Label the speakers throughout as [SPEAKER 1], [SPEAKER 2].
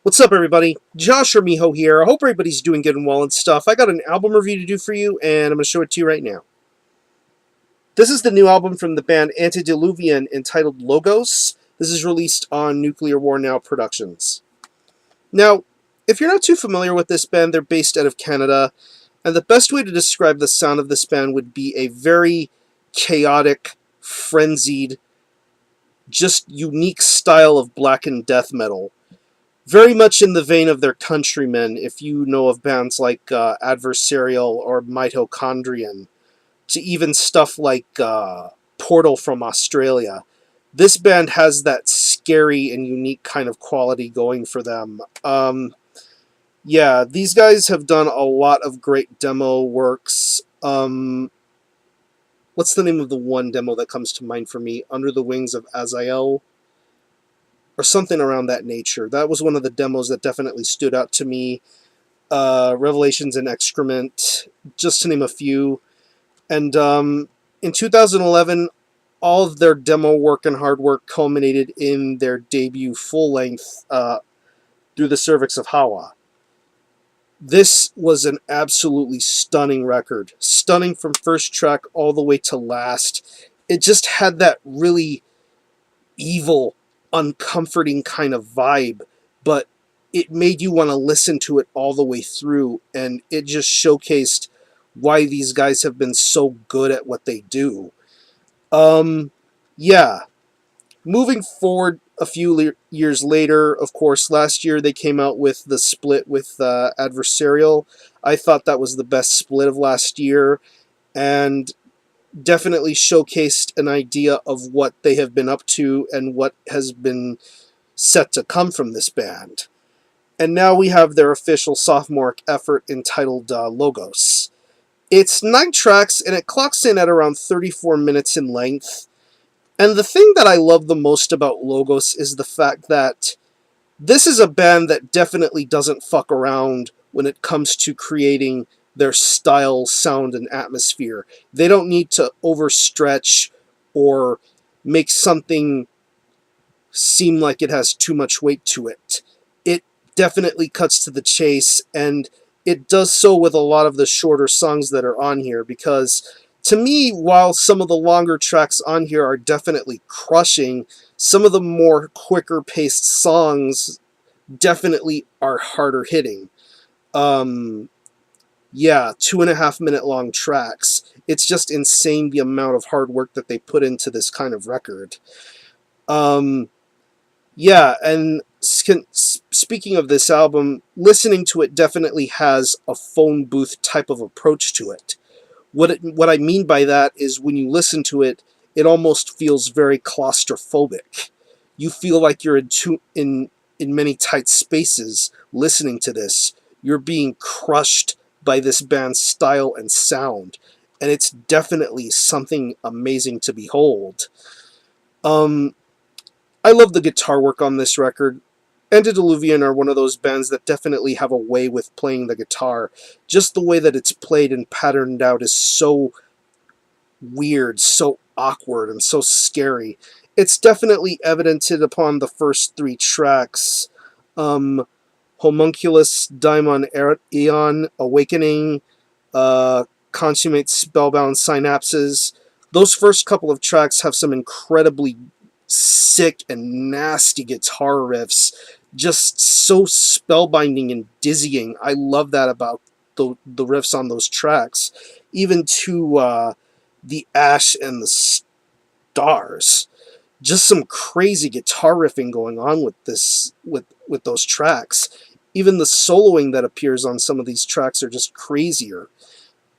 [SPEAKER 1] What's up, everybody? Josh or Miho here. I hope everybody's doing good and well and stuff. I got an album review to do for you, and I'm going to show it to you right now. This is the new album from the band Antediluvian entitled Logos. This is released on Nuclear War Now Productions. Now, if you're not too familiar with this band, they're based out of Canada, and the best way to describe the sound of this band would be a very chaotic, frenzied, just unique style of blackened death metal. Very much in the vein of their countrymen, if you know of bands like Adversarial or Mitochondrion, to even stuff like Portal from Australia. This band has that scary and unique kind of quality going for them. Yeah, these guys have done a lot of great demo works. What's the name of the one demo that comes to mind for me? Under the Wings of Azael? Or something around that nature. That was one of the demos that definitely stood out to me. Revelations and Excrement, just to name a few. And in 2011, all of their demo work and hard work culminated in their debut full-length, Through the Cervix of Hawa. This was an absolutely stunning record. Stunning from first track all the way to last. It just had that really evil, uncomforting kind of vibe, but it made you want to listen to it all the way through, and it just showcased why these guys have been so good at what they do. Yeah. Moving forward a few years later, of course, last year they came out with the split with Adversarial. I thought that was the best split of last year, and definitely showcased an idea of what they have been up to and what has been set to come from this band. And now we have their official sophomoric effort entitled Logos. It's 9 tracks, and it clocks in at around 34 minutes in length. And the thing that I love the most about Logos is the fact that this is a band that definitely doesn't fuck around when it comes to creating their style, sound, and atmosphere. They don't need to overstretch or make something seem like it has too much weight to it. It definitely cuts to the chase, and it does so with a lot of the shorter songs that are on here, because to me, while some of the longer tracks on here are definitely crushing, some of the more quicker paced songs definitely are harder hitting. Yeah, 2.5 minute long tracks. It's just insane the amount of hard work that they put into this kind of record. Yeah, and speaking of this album, listening to it definitely has a phone booth type of approach to it. What I mean by that is when you listen to it, it almost feels very claustrophobic. You feel like you're in many tight spaces listening to this. You're being crushed by this band's style and sound, and it's definitely something amazing to behold. I love the guitar work on this record. Antediluvian are one of those bands that definitely have a way with playing the guitar. Just the way that it's played and patterned out is so weird, so awkward, and so scary. It's definitely evidenced upon the first 3 tracks. Homunculus, Daimon Aeon, Awakening, Consummate Spellbound Synapses. Those first couple of tracks have some incredibly sick and nasty guitar riffs, just so spellbinding and dizzying. I love that about the riffs on those tracks, even to the Ash and the Stars. Just some crazy guitar riffing going on with this with those tracks. Even the soloing that appears on some of these tracks are just crazier.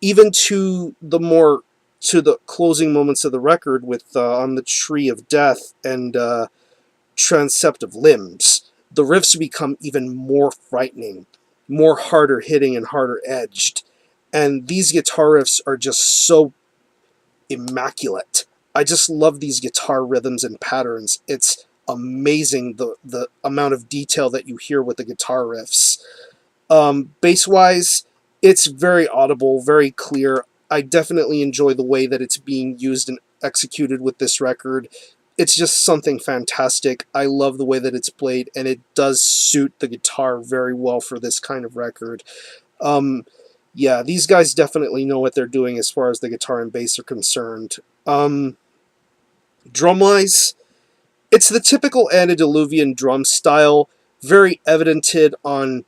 [SPEAKER 1] Even to the closing moments of the record with On the Tree of Death and Transept of Limbs, the riffs become even more frightening, more harder hitting and harder edged. And these guitar riffs are just so immaculate. I just love these guitar rhythms and patterns. It's amazing the amount of detail that you hear with the guitar riffs. Bass-wise, it's very audible, very clear. I definitely enjoy the way that it's being used and executed with this record. It's just something fantastic. I love the way that it's played, and it does suit the guitar very well for this kind of record. Um, yeah, these guys definitely know what they're doing as far as the guitar and bass are concerned. Drum-wise, it's the typical Antediluvian drum style, very evidented on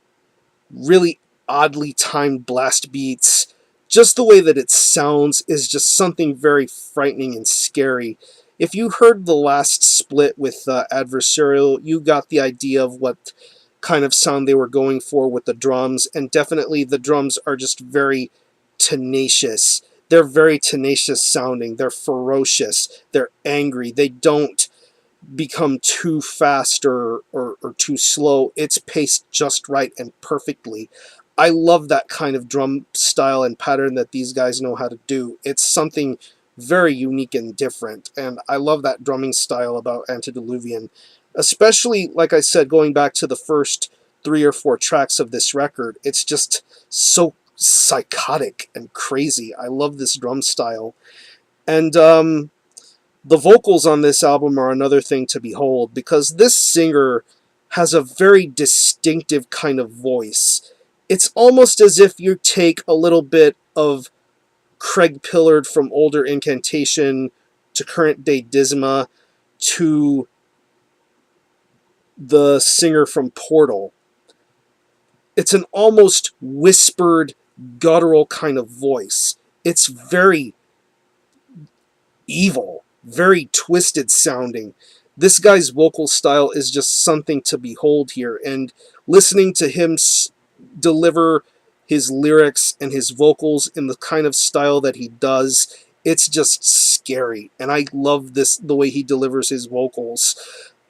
[SPEAKER 1] really oddly timed blast beats. Just the way that it sounds is just something very frightening and scary. If you heard the last split with Adversarial, you got the idea of what kind of sound they were going for with the drums, and definitely the drums are just very tenacious. They're very tenacious sounding. They're ferocious. They're angry. They don't become too fast or too slow. It's paced just right and perfectly. I love that kind of drum style and pattern that these guys know how to do. It's something very unique and different, and I love that drumming style about Antediluvian. Especially, like I said, going back to the first 3 or 4 tracks of this record, it's just so psychotic and crazy. I love this drum style. And the vocals on this album are another thing to behold, because this singer has a very distinctive kind of voice. It's almost as if you take a little bit of Craig Pillard from older Incantation to current day Disma to the singer from Portal. It's an almost whispered, guttural kind of voice. It's very evil, very twisted sounding. This guy's vocal style is just something to behold here, and listening to him deliver his lyrics and his vocals in the kind of style that he does, it's just scary, and I love the way he delivers his vocals.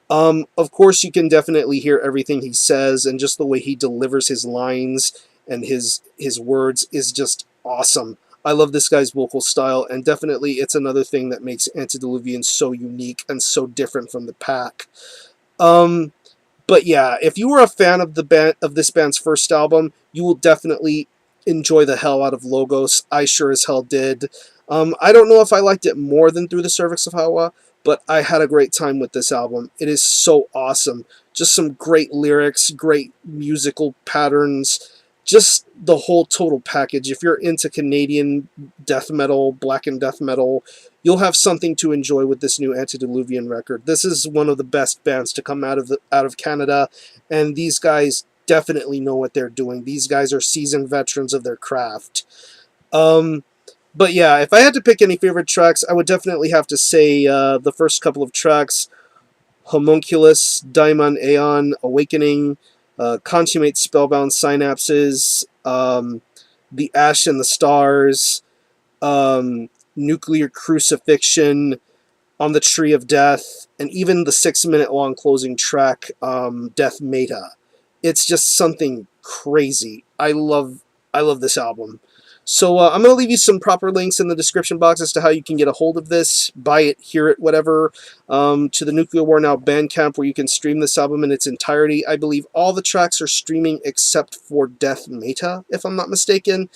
[SPEAKER 1] Of course, you can definitely hear everything he says, and just the way he delivers his lines and his words is just awesome. I love this guy's vocal style, and definitely it's another thing that makes Antediluvian so unique and so different from the pack. But yeah, if you were a fan of this band's first album, you will definitely enjoy the hell out of Logos. I sure as hell did. I don't know if I liked it more than Through the Cervix of Hawa, but I had a great time with this album. It is so awesome. Just some great lyrics, great musical patterns, just the whole total package. If you're into Canadian death metal, blackened death metal, you'll have something to enjoy with this new Antediluvian record. This is one of the best bands to come out of Canada, and these guys definitely know what they're doing. These guys are seasoned veterans of their craft. But yeah, if I had to pick any favorite tracks, I would definitely have to say the first couple of tracks: Homunculus, Daimon Aeon, Awakening, Consummate Spellbound Synapses, The Ash and the Stars, Nuclear Crucifixion, On the Tree of Death, and even the 6-minute long closing track, Death Meta. It's just something crazy. I love this album. So I'm going to leave you some proper links in the description box as to how you can get a hold of this, buy it, hear it, whatever, to the Nuclear War Now Bandcamp, where you can stream this album in its entirety. I believe all the tracks are streaming except for Death Meta, if I'm not mistaken,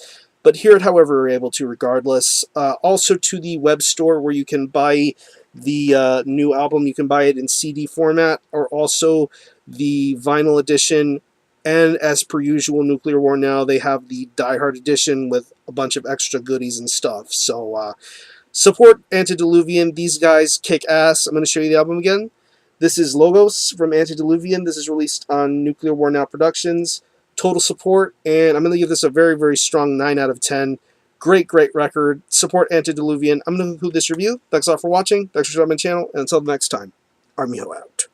[SPEAKER 1] but hear it however you're able to regardless. Also to the web store, where you can buy the new album. You can buy it in CD format, or also the vinyl edition. And as per usual, Nuclear War Now, they have the Die Hard edition with a bunch of extra goodies and stuff. So support Antediluvian. These guys kick ass. I'm going to show you the album again. This is Logos from Antediluvian. This is released on Nuclear War Now Productions. Total support, and I'm going to give this a very, very strong 9 out of 10. Great, great record. Support Antediluvian. I'm going to conclude this review. Thanks a lot for watching. Thanks for subscribing to my channel, and until the next time, Armijo out.